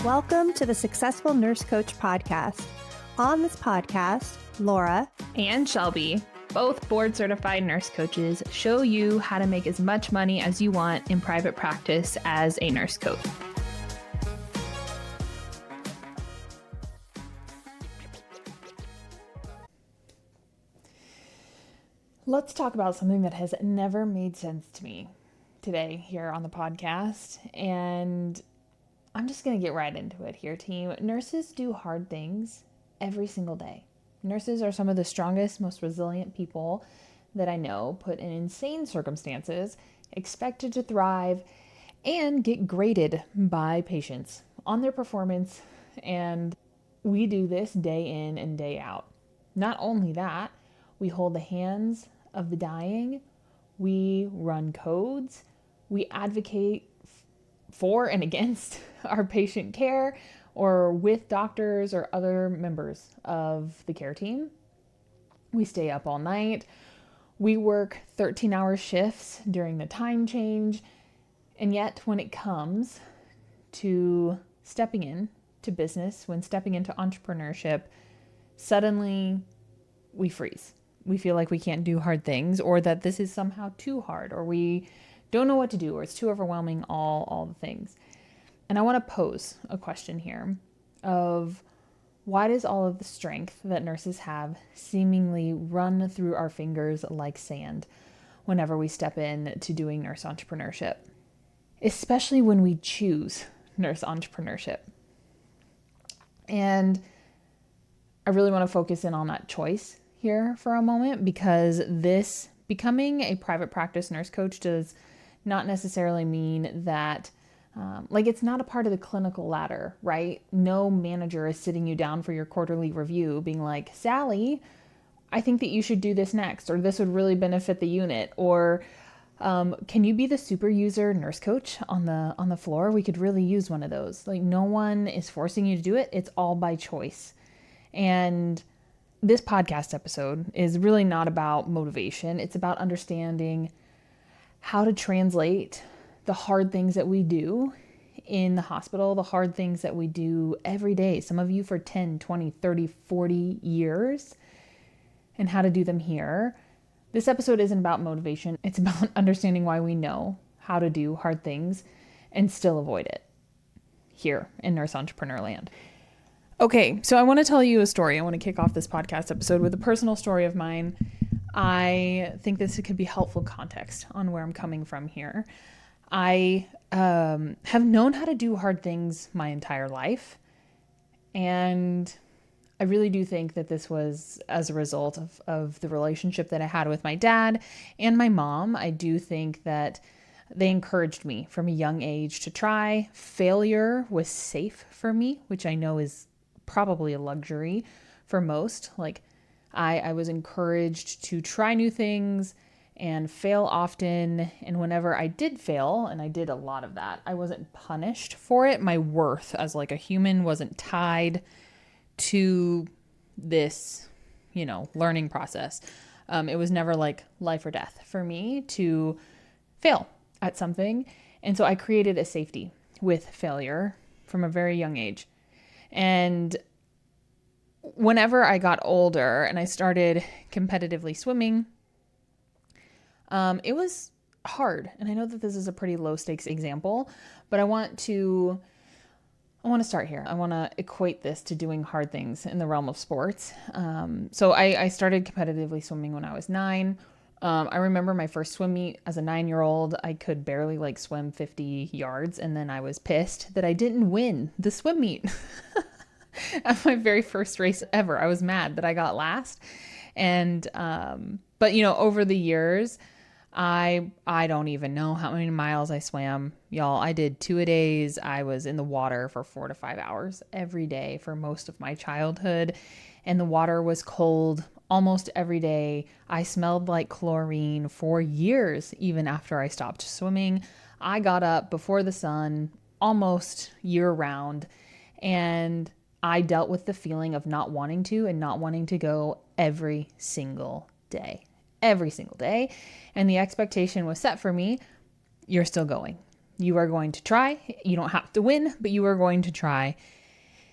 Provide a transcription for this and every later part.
Welcome to the Successful Nurse Coach podcast. On this podcast, Laura and Shelby, both board-certified nurse coaches, show you how to make as much money as you want in private practice as a nurse coach. Let's talk about something that has never made sense to me today here on the podcast. And I'm just going to get right into it here, team. Nurses do hard things every single day. Nurses are some of the strongest, most resilient people that I know, put in insane circumstances, expected to thrive, and get graded by patients on their performance. And we do this day in and day out. Not only that, we hold the hands of the dying, we run codes, we advocate for and against our patient care or with doctors or other members of the care team. We stay up all night. We work 13-hour shifts during the time change. And yet when it comes to stepping in to business, when stepping into entrepreneurship, suddenly we freeze. We feel like we can't do hard things, or that this is somehow too hard, or we don't know what to do, or it's too overwhelming, all the things. And I want to pose a question here of why does all of the strength that nurses have seemingly run through our fingers like sand whenever we step in to doing nurse entrepreneurship, especially when we choose nurse entrepreneurship? And I really want to focus in on that choice here for a moment, because this becoming a private practice nurse coach does not necessarily mean that it's not a part of the clinical ladder, right? No manager is sitting you down for your quarterly review being like, Sally, I think that you should do this next, or this would really benefit the unit, or can you be the super user nurse coach on the floor? We could really use one of those. Like, no one is forcing you to do it. It's all by choice. And this podcast episode is really not about motivation. It's about understanding how to translate the hard things that we do in the hospital, the hard things that we do every day, some of you for 10, 20, 30, 40 years, and how to do them here. This episode isn't about motivation. It's about understanding why we know how to do hard things and still avoid it here in Nurse Entrepreneur Land. Okay, so I want to tell you a story. I want to kick off this podcast episode with a personal story of mine. I think this could be helpful context on where I'm coming from here. I have known how to do hard things my entire life, and I really do think that this was as a result of the relationship that I had with my dad and my mom. I do think that they encouraged me from a young age to try. Failure was safe for me, which I know is probably a luxury for most. Like, I was encouraged to try new things and fail often. And whenever I did fail, and I did a lot of that, I wasn't punished for it. My worth as like a human wasn't tied to this, learning process. It was never like life or death for me to fail at something. And so I created a safety with failure from a very young age. And whenever I got older and I started competitively swimming, it was hard. And I know that this is a pretty low stakes example, but I want to start here. I want to equate this to doing hard things in the realm of sports. So I started competitively swimming when I was 9. I remember my first swim meet as a 9-year-old. I could barely swim 50 yards. And then I was pissed that I didn't win the swim meet. At my very first race ever. I was mad that I got last. And, but over the years, I don't even know how many miles I swam. Y'all, I did 2-a-days. I was in the water for 4 to 5 hours every day for most of my childhood. And the water was cold almost every day. I smelled like chlorine for years, even after I stopped swimming. I got up before the sun almost year round, and I dealt with the feeling of not wanting to go every single day. And the expectation was set for me, you're still going. You are going to try. You don't have to win, but you are going to try.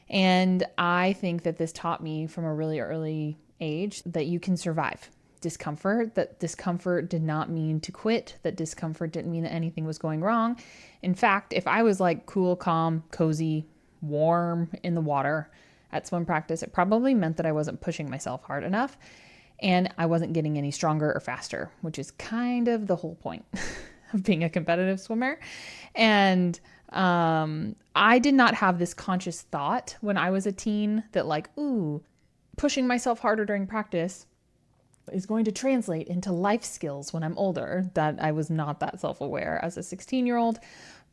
And I think that this taught me from a really early age that you can survive discomfort, that discomfort did not mean to quit, that discomfort didn't mean that anything was going wrong. In fact, if I was like cool, calm, cozy, warm in the water at swim practice, it probably meant that I wasn't pushing myself hard enough and I wasn't getting any stronger or faster, which is kind of the whole point of being a competitive swimmer. And I did not have this conscious thought when I was a teen that like, ooh, pushing myself harder during practice is going to translate into life skills when I'm older. That I was not that self-aware as a 16-year-old.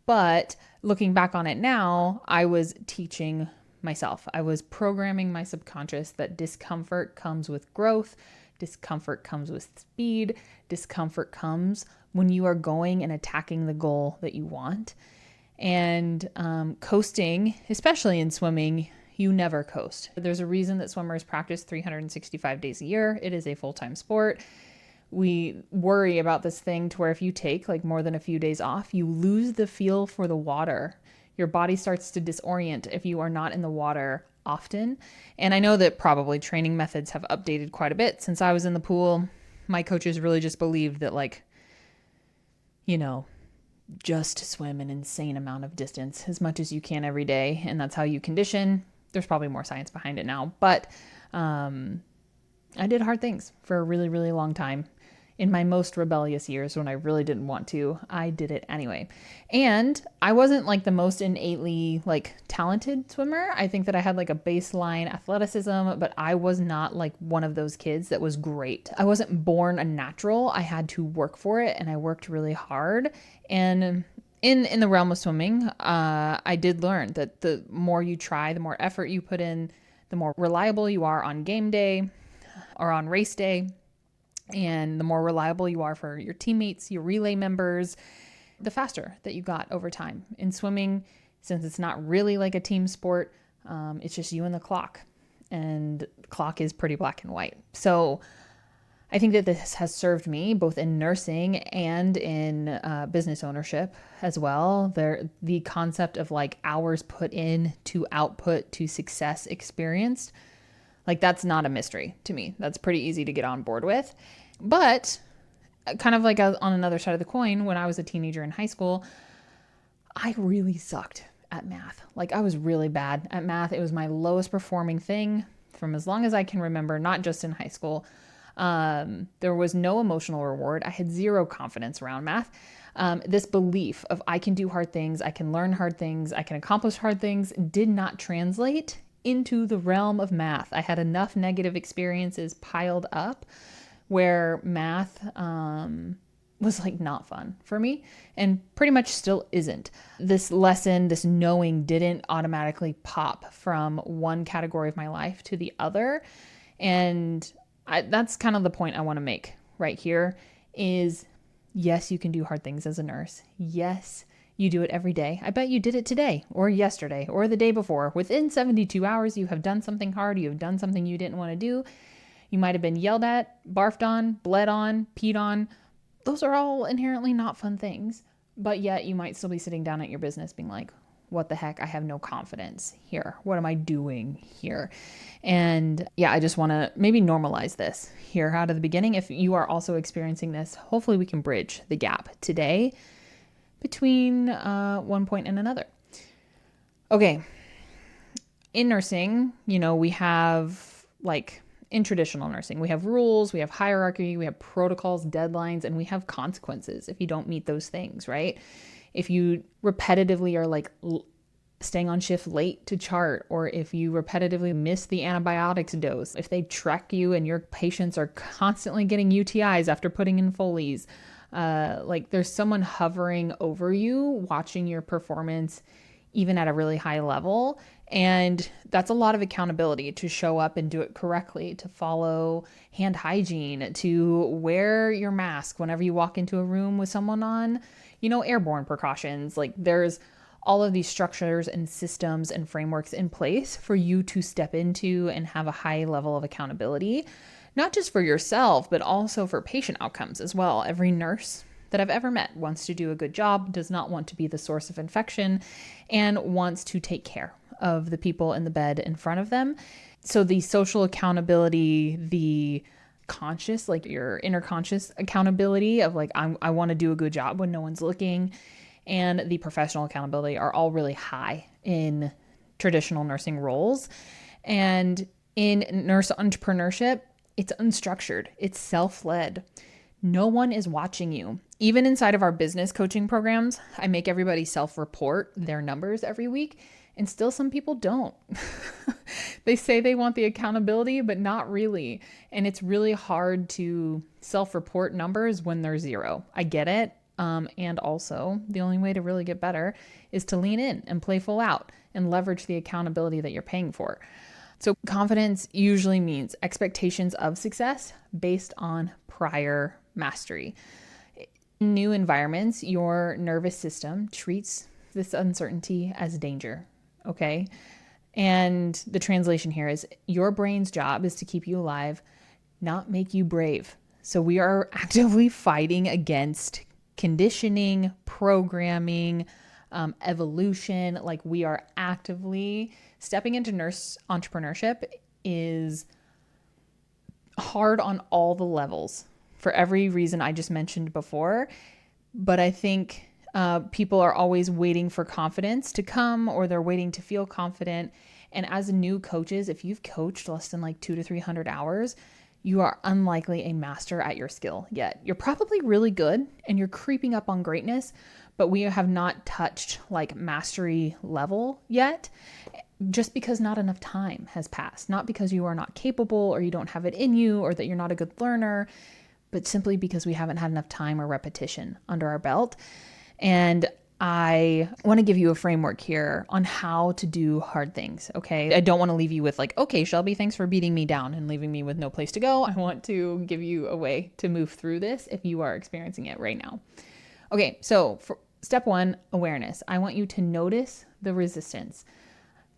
But looking back on it now, I was teaching myself. I was programming my subconscious that discomfort comes with growth. Discomfort comes with speed. Discomfort comes when you are going and attacking the goal that you want. And coasting, especially in swimming, you never coast. There's a reason that swimmers practice 365 days a year. It is a full-time sport. We worry about this thing to where if you take like more than a few days off, you lose the feel for the water. Your body starts to disorient if you are not in the water often. And I know that probably training methods have updated quite a bit since I was in the pool. My coaches really just believed that like, just swim an insane amount of distance as much as you can every day. And that's how you condition. There's probably more science behind it now, but I did hard things for a really, really long time. In my most rebellious years when I really didn't want to, I did it anyway. And I wasn't like the most innately like talented swimmer. I think that I had like a baseline athleticism, but I was not like one of those kids that was great. I wasn't born a natural. I had to work for it and I worked really hard. And in the realm of swimming, I did learn that the more you try, the more effort you put in, the more reliable you are on game day or on race day. And the more reliable you are for your teammates, your relay members, the faster that you got over time. In swimming, since it's not really like a team sport, it's just you and the clock. And the clock is pretty black and white. So I think that this has served me both in nursing and in business ownership as well. The concept of like hours put in to output to success experienced, like that's not a mystery to me. That's pretty easy to get on board with. But kind of like on another side of the coin, when I was a teenager in high school, I really sucked at math. Like I was really bad at math. It was my lowest performing thing from as long as I can remember, not just in high school. There was no emotional reward. I had zero confidence around math. This belief of I can do hard things, I can learn hard things, I can accomplish hard things did not translate into the realm of math. I had enough negative experiences piled up where math was like not fun for me and pretty much still isn't. This lesson, this knowing didn't automatically pop from one category of my life to the other. And that's kind of the point I want to make right here is yes, you can do hard things as a nurse. Yes, you do it every day. I bet you did it today or yesterday or the day before. Within 72 hours, you have done something hard. You have done something you didn't want to do. You might have been yelled at, barfed on, bled on, peed on. Those are all inherently not fun things. But yet you might still be sitting down at your business being like, what the heck? I have no confidence here. What am I doing here? And yeah, I just want to maybe normalize this here out of the beginning. If you are also experiencing this, hopefully we can bridge the gap today between one point and another. Okay. In nursing, we have like in traditional nursing, we have rules, we have hierarchy, we have protocols, deadlines, and we have consequences if you don't meet those things, right? If you repetitively are like staying on shift late to chart, or if you repetitively miss the antibiotics dose, if they track you and your patients are constantly getting UTIs after putting in Foleys, like there's someone hovering over you, watching your performance, even at a really high level. And that's a lot of accountability to show up and do it correctly, to follow hand hygiene, to wear your mask whenever you walk into a room with someone on, airborne precautions. Like there's all of these structures and systems and frameworks in place for you to step into and have a high level of accountability, not just for yourself, but also for patient outcomes as well. Every nurse that I've ever met wants to do a good job, does not want to be the source of infection, and wants to take care of the people in the bed in front of them. So the social accountability, the conscious, like your inner conscious accountability of like, I want to do a good job when no one's looking, and the professional accountability are all really high in traditional nursing roles. And in nurse entrepreneurship, it's unstructured, it's self-led. No one is watching you. Even inside of our business coaching programs, I make everybody self-report their numbers every week, and still some people don't. They say they want the accountability, but not really. And it's really hard to self-report numbers when they're zero. I get it. And also, the only way to really get better is to lean in and play full out and leverage the accountability that you're paying for. So confidence usually means expectations of success based on prior mastery. In new environments, your nervous system treats this uncertainty as danger, okay? And the translation here is your brain's job is to keep you alive, not make you brave. So we are actively fighting against conditioning, programming, evolution. Like we are actively stepping into nurse entrepreneurship is hard on all the levels for every reason I just mentioned before. But I think people are always waiting for confidence to come, or they're waiting to feel confident. And as new coaches, if you've coached less than like 200 to 300 hours, you are unlikely a master at your skill yet. You're probably really good and you're creeping up on greatness, but we have not touched like mastery level yet, just because not enough time has passed. Not because you are not capable or you don't have it in you or that you're not a good learner, but simply because we haven't had enough time or repetition under our belt. And I want to give you a framework here on how to do hard things, okay? I don't want to leave you with like, okay, Shelby, thanks for beating me down and leaving me with no place to go. I want to give you a way to move through this if you are experiencing it right now. Okay, so for step one, awareness. I want you to notice the resistance.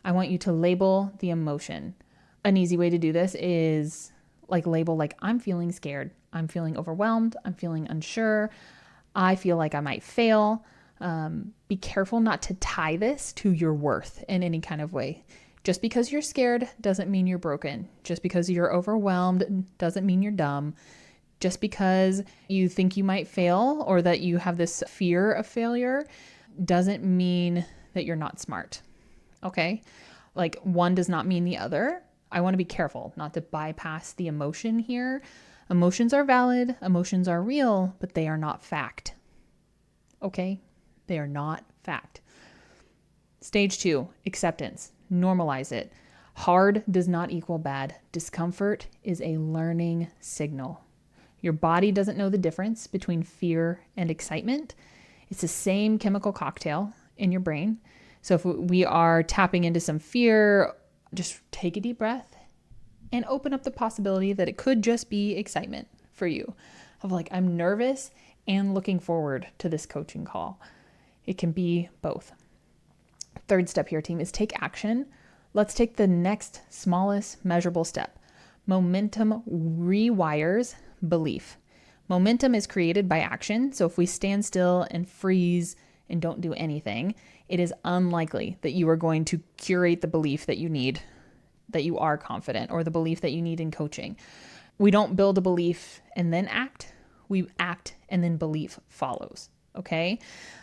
I want you to label the emotion. An easy way to do this is like label like, I'm feeling scared. I'm feeling overwhelmed. I'm feeling unsure. I feel like I might fail. Be careful not to tie this to your worth in any kind of way. Just because you're scared doesn't mean you're broken. Just because you're overwhelmed doesn't mean you're dumb. Just because you think you might fail or that you have this fear of failure doesn't mean that you're not smart. Okay? Like one does not mean the other. I want to be careful not to bypass the emotion here. Emotions are valid, emotions are real, but they are not fact. Okay? They are not fact. Stage 2, acceptance. Normalize it. Hard does not equal bad. Discomfort is a learning signal. Your body doesn't know the difference between fear and excitement. It's the same chemical cocktail in your brain. So if we are tapping into some fear, just take a deep breath and open up the possibility that it could just be excitement for you. Of like, I'm nervous and looking forward to this coaching call. It can be both. Third step here, team, is take action. Let's take the next smallest measurable step. Momentum rewires belief. Momentum is created by action. So if we stand still and freeze and don't do anything, it is unlikely that you are going to curate the belief that you need, that you are confident, or the belief that you need in coaching. We don't build a belief and then act. We act and then belief follows. Okay.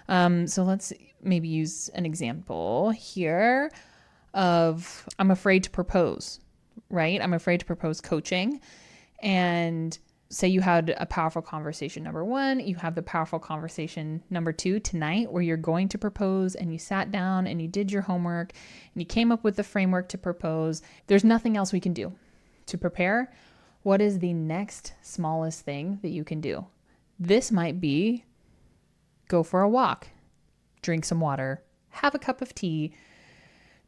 So let's maybe use an example here of I'm afraid to propose, right? I'm afraid to propose coaching. And say you had a powerful conversation number 1, you have the powerful conversation number 2 tonight where you're going to propose and you sat down and you did your homework and you came up with the framework to propose. There's nothing else we can do to prepare. What is the next smallest thing that you can do? This might be go for a walk, drink some water, have a cup of tea,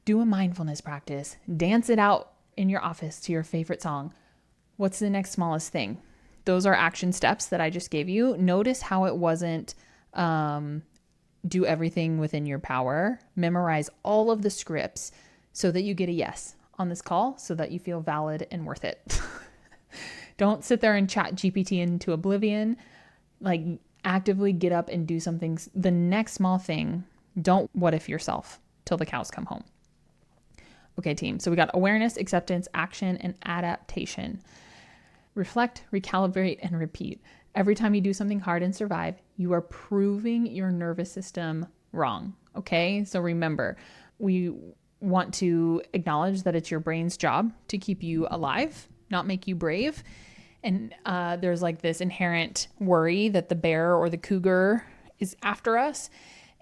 do a mindfulness practice, dance it out in your office to your favorite song. What's the next smallest thing? Those are action steps that I just gave you. Notice how it wasn't do everything within your power. Memorize all of the scripts so that you get a yes on this call so that you feel valid and worth it. Don't sit there and chat GPT into oblivion. Like, Actively get up and do something. The next small thing, don't what if yourself till the cows come home. Okay, team. So we got awareness, acceptance, action, and adaptation. Reflect, recalibrate, and repeat. Every time you do something hard and survive, you are proving your nervous system wrong. Okay, so remember, we want to acknowledge that it's your brain's job to keep you alive, not make you brave. And there's like this inherent worry that the bear or the cougar is after us.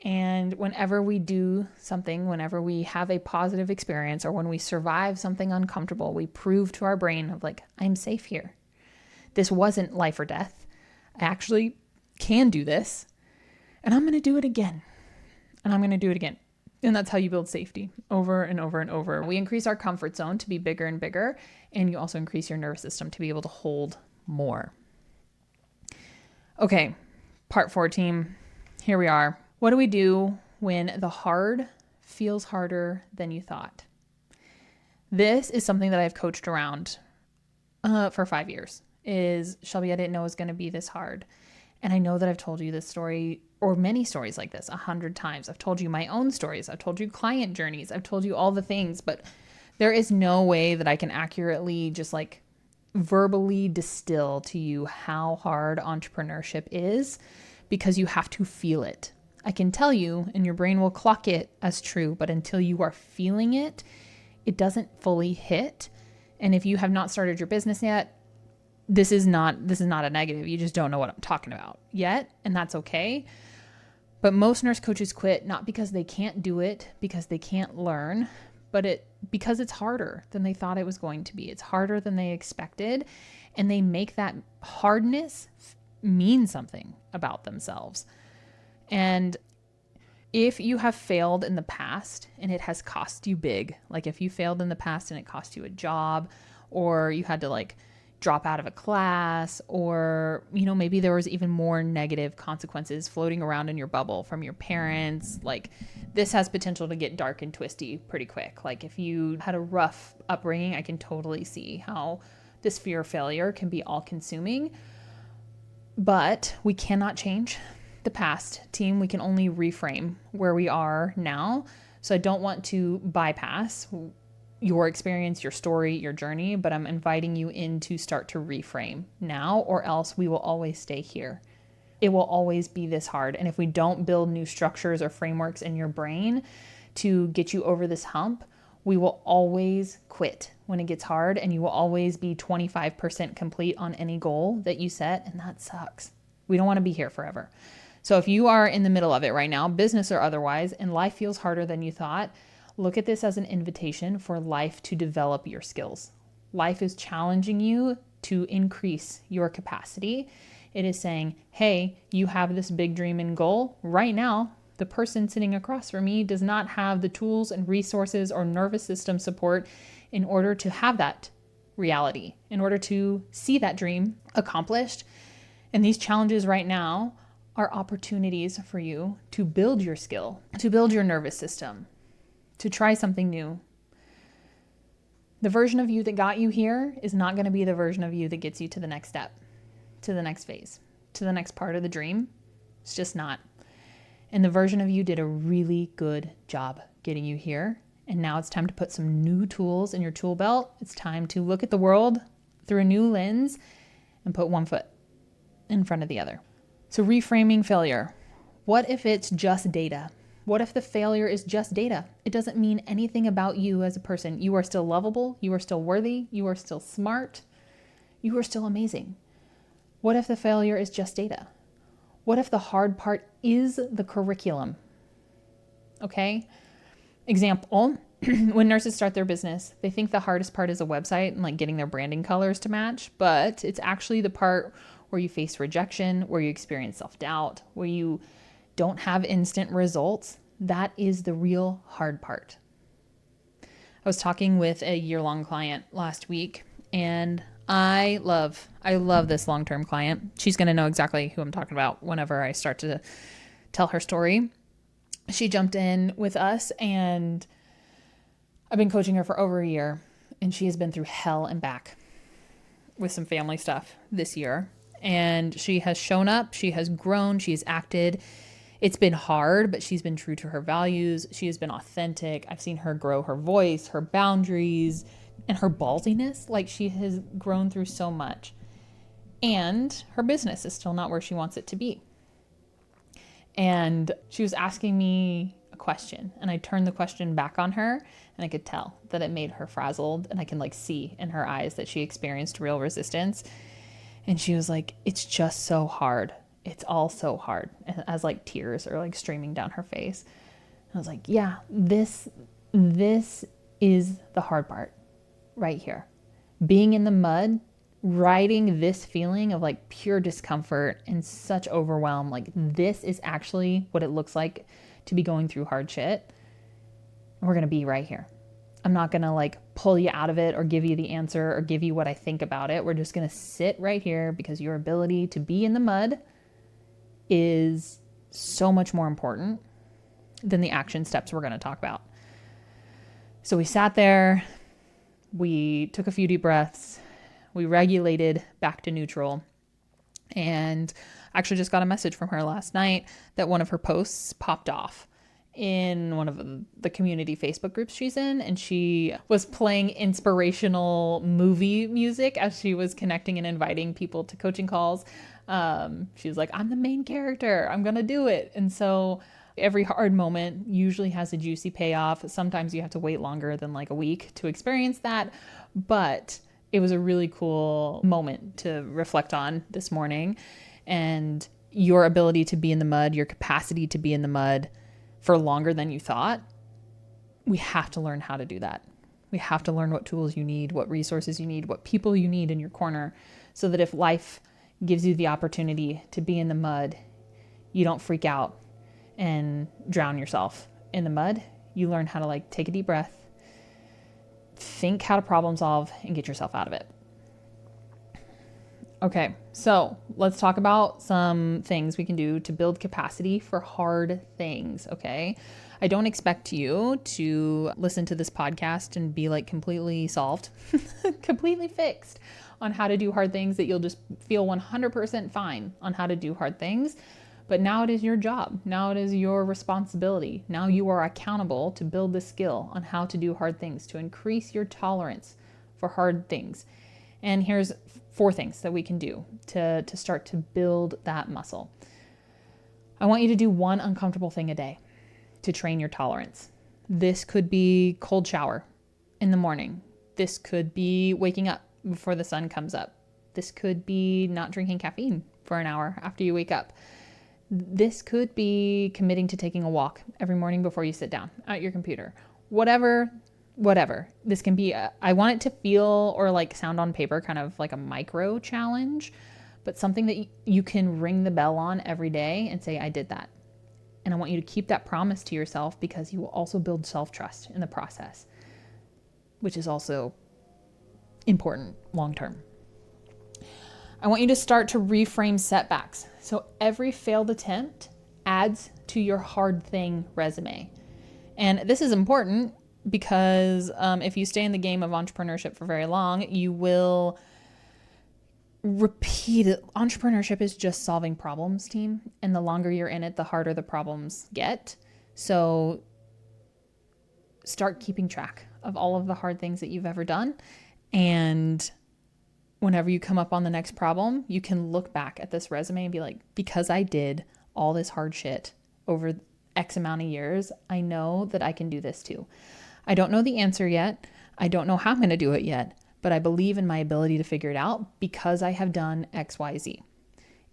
And whenever we do something, whenever we have a positive experience, or when we survive something uncomfortable, we prove to our brain of like, I'm safe here. This wasn't life or death. I actually can do this, and I'm going to do it again. And I'm going to do it again. And that's how you build safety over and over and over. We increase our comfort zone to be bigger and bigger, and you also increase your nervous system to be able to hold more. Okay, part 4, team. Here we are. What do we do when the hard feels harder than you thought? This is something that I've coached around for 5 years. Is, Shelby, I didn't know it was going to be this hard. And I know that I've told you this story, or many stories like this, 100 times. I've told you my own stories. I've told you client journeys. I've told you all the things, but there is no way that I can accurately just like verbally distill to you how hard entrepreneurship is, because you have to feel it. I can tell you, and your brain will clock it as true, but until you are feeling it, it doesn't fully hit. And if you have not started your business yet, this is not a negative. You just don't know what I'm talking about yet, and that's okay. But most nurse coaches quit not because they can't do it, because they can't learn, but because it's harder than they thought it was going to be. It's harder than they expected, and they make that hardness mean something about themselves. And if you have failed in the past and it has cost you big, like if you failed in the past and it cost you a job, or you had to like drop out of a class, or, you know, maybe there was even more negative consequences floating around in your bubble from your parents, like this has potential to get dark and twisty pretty quick. Like if you had a rough upbringing, I can totally see how this fear of failure can be all consuming. But we cannot change the past, team. We can only reframe where we are now. So I don't want to bypass your experience, your story, your journey, but I'm inviting you in to start to reframe now, or else we will always stay here. It will always be this hard. And if we don't build new structures or frameworks in your brain to get you over this hump, we will always quit when it gets hard, and you will always be 25% complete on any goal that you set, and that sucks. We don't want to be here forever. So if you are in the middle of it right now, business or otherwise, and life feels harder than you thought, look at this as an invitation for life to develop your skills. Life is challenging you to increase your capacity. It is saying, hey, you have this big dream and goal. Right now, the person sitting across from me does not have the tools and resources or nervous system support in order to have that reality, in order to see that dream accomplished. And these challenges right now are opportunities for you to build your skill, to build your nervous system, to try something new. The version of you that got you here is not going to be the version of you that gets you to the next step, to the next phase, to the next part of the dream. It's just not. And the version of you did a really good job getting you here. And now it's time to put some new tools in your tool belt. It's time to look at the world through a new lens and put one foot in front of the other. So reframing failure. What if it's just data? What if the failure is just data? It doesn't mean anything about you as a person. You are still lovable. You are still worthy. You are still smart. You are still amazing. What if the failure is just data? What if the hard part is the curriculum? Okay. Example, when nurses start their business, they think the hardest part is a website and like getting their branding colors to match, but it's actually the part where you face rejection, where you experience self-doubt, where you don't have instant results. That is the real hard part. I was talking with a year-long client last week, and I love this long-term client. She's going to know exactly who I'm talking about whenever I start to tell her story. She jumped in with us, and I've been coaching her for over a year, and she has been through hell and back with some family stuff this year. And she has shown up, she has grown, she has acted. It's been hard, but she's been true to her values. She has been authentic. I've seen her grow her voice, her boundaries, and her ballsiness. Like, she has grown through so much. And her business is still not where she wants it to be. And she was asking me a question, and I turned the question back on her, and I could tell that it made her frazzled, and I can like see in her eyes that she experienced real resistance. And she was like, it's just so hard. It's all so hard, as like tears are like streaming down her face. And I was like, yeah, this is the hard part right here. Being in the mud, riding this feeling of like pure discomfort and such overwhelm. Like, this is actually what it looks like to be going through hard shit. And we're going to be right here. I'm not going to like pull you out of it or give you the answer or give you what I think about it. We're just going to sit right here because your ability to be in the mud is so much more important than the action steps we're going to talk about. So we sat there, we took a few deep breaths, we regulated back to neutral, and actually just got a message from her last night that one of her posts popped off in one of the community Facebook groups she's in, and she was playing inspirational movie music as she was connecting and inviting people to coaching calls. She was like, I'm the main character, I'm gonna do it. And so every hard moment usually has a juicy payoff. Sometimes you have to wait longer than like a week to experience that, but it was a really cool moment to reflect on this morning. And your ability to be in the mud, your capacity to be in the mud for longer than you thought, we have to learn how to do that. We have to learn what tools you need, what resources you need, what people you need in your corner, so that if life gives you the opportunity to be in the mud, you don't freak out and drown yourself in the mud. You learn how to like take a deep breath, think how to problem solve, and get yourself out of it. Okay, so let's talk about some things we can do to build capacity for hard things, okay? I don't expect you to listen to this podcast and be like completely solved, completely fixed on how to do hard things, that you'll just feel 100% fine on how to do hard things. But now it is your job. Now it is your responsibility. Now you are accountable to build the skill on how to do hard things, to increase your tolerance for hard things. And here's 4 things that we can do to start to build that muscle. I want you to do one uncomfortable thing a day to train your tolerance. This could be cold shower in the morning. This could be waking up before the sun comes up. This could be not drinking caffeine for an hour after you wake up. This could be committing to taking a walk every morning before you sit down at your computer. Whatever. This can be, I want it to feel or like sound on paper kind of like a micro challenge, but something that you can ring the bell on every day and say, I did that. And I want you to keep that promise to yourself, because you will also build self-trust in the process, which is also important long-term. I want you to start to reframe setbacks. So every failed attempt adds to your hard thing resume. And this is important because if you stay in the game of entrepreneurship for very long, you will repeat it. Entrepreneurship is just solving problems, team. And the longer you're in it, the harder the problems get. So start keeping track of all of the hard things that you've ever done. And whenever you come up on the next problem, you can look back at this resume and be like, because I did all this hard shit over X amount of years, I know that I can do this too. I don't know the answer yet. I don't know how I'm going to do it yet, but I believe in my ability to figure it out because I have done X, Y, Z.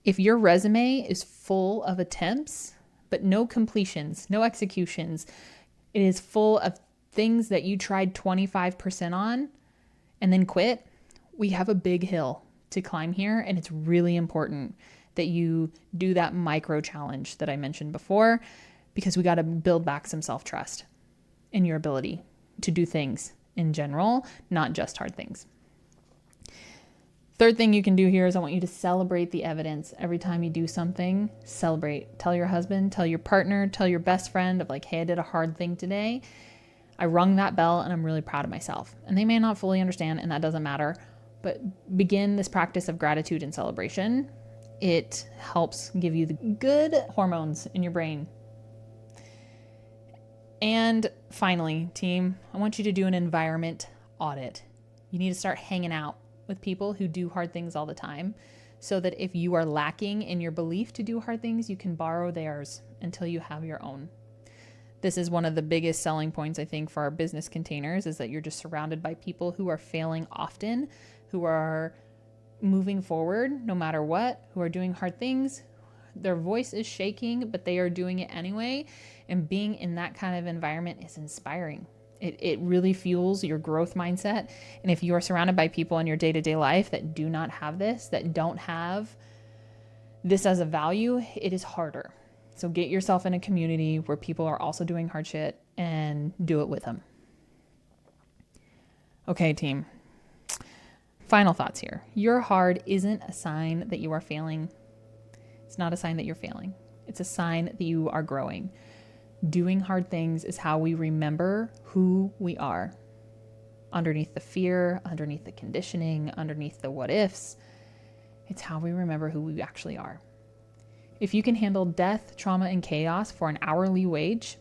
If your resume is full of attempts, but no completions, no executions, it is full of things that you tried 25% on and then quit, we have a big hill to climb here. And it's really important that you do that micro challenge that I mentioned before, because we got to build back some self-trust in your ability to do things in general, not just hard things. Third thing you can do here is I want you to celebrate the evidence. Every time you do something, celebrate. Tell your husband, tell your partner, tell your best friend of like, hey, I did a hard thing today. I rung that bell and I'm really proud of myself. And they may not fully understand, and that doesn't matter, But begin this practice of gratitude and celebration. It helps give you the good hormones in your brain. And finally, team, I want you to do an environment audit. You need to start hanging out with people who do hard things all the time, so that if you are lacking in your belief to do hard things, you can borrow theirs until you have your own. This is one of the biggest selling points, I think, for our business containers, is that you're just surrounded by people who are failing often, who are moving forward no matter what, who are doing hard things. Their voice is shaking, but they are doing it anyway. And being in that kind of environment is inspiring. It really fuels your growth mindset. And if you are surrounded by people in your day-to-day life that do not have this, that don't have this as a value, it is harder. So get yourself in a community where people are also doing hard shit and do it with them. Okay, team. Final thoughts here. Your hard isn't a sign that you are failing. It's not a sign that you're failing. It's a sign that you are growing. Doing hard things is how we remember who we are. Underneath the fear, underneath the conditioning, underneath the what ifs, it's how we remember who we actually are. If you can handle death, trauma, and chaos for an hourly wage,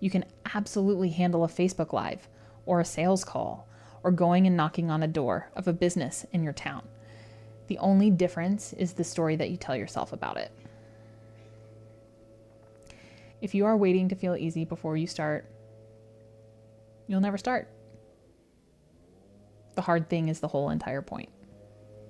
you can absolutely handle a Facebook Live or a sales call or going and knocking on a door of a business in your town. The only difference is the story that you tell yourself about it. If you are waiting to feel easy before you start, you'll never start. The hard thing is the whole entire point.